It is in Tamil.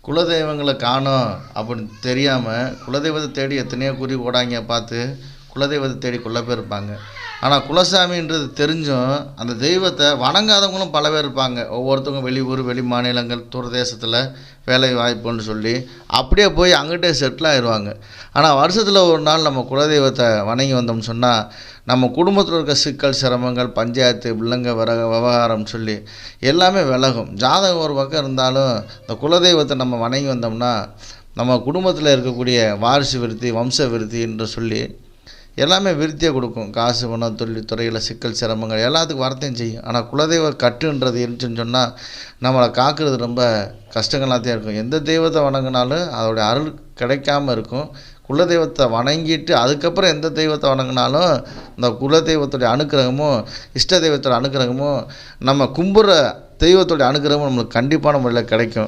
குலதெய்வங்கள காணோம் அப்படின்னு தெரியாமல் குலதெய்வத்தை தேடி எத்தனையோ குருவி ஓடாங்க பார்த்து குலதெய்வத்தை தேடி கொள்ள பேர் இருப்பாங்க. ஆனால் குலசாமின்றது தெரிஞ்சும் அந்த தெய்வத்தை வணங்காதவங்களும் பல பேர் இருப்பாங்க. ஒவ்வொருத்தவங்க வெளியூர் வெளி மாநிலங்கள் தூரதேசத்தில் வேலை வாய்ப்புன்னு சொல்லி அப்படியே போய் அங்கிட்டே செட்டில் ஆயிடுவாங்க. ஆனால் வருஷத்தில் ஒரு நாள் நம்ம குலதெய்வத்தை வணங்கி வந்தோம்னு சொன்னால் நம்ம குடும்பத்தில் இருக்க சிக்கல் சிரமங்கள் பஞ்சாயத்து வில்லங்க விவகாரம் சொல்லி எல்லாமே விலகும். ஜாதகம் ஒரு பக்கம் இருந்தாலும் இந்த குலதெய்வத்தை நம்ம வணங்கி வந்தோம்னா நம்ம குடும்பத்தில் இருக்கக்கூடிய வாரிசு விருத்தி வம்ச விருத்தி என்று சொல்லி எல்லாமே விருத்தியை கொடுக்கும். காசு பணம் தொழில் துறையில் சிக்கல் சிரமங்கள் எல்லாத்துக்கும் வரத்தையும் செய்யும். ஆனால் குலதெய்வ கட்டுன்றது இருந்துச்சுன்னு சொன்னால் நம்மளை காக்கிறது ரொம்ப கஷ்டங்களாகத்தான் இருக்கும். எந்த தெய்வத்தை வணங்கினாலும் அதோடைய அருள் கிடைக்காமல் இருக்கும். குலதெய்வத்தை வணங்கிட்டு அதுக்கப்புறம் எந்த தெய்வத்தை வணங்கினாலும் இந்த குலதெய்வத்துடைய அனுக்கிரகமும் இஷ்ட தெய்வத்தோட அனுக்கிரகமும் நம்ம கும்புற தெய்வத்தோடைய அனுக்கிரகமும் நம்மளுக்கு கண்டிப்பான முறையில் கிடைக்கும்.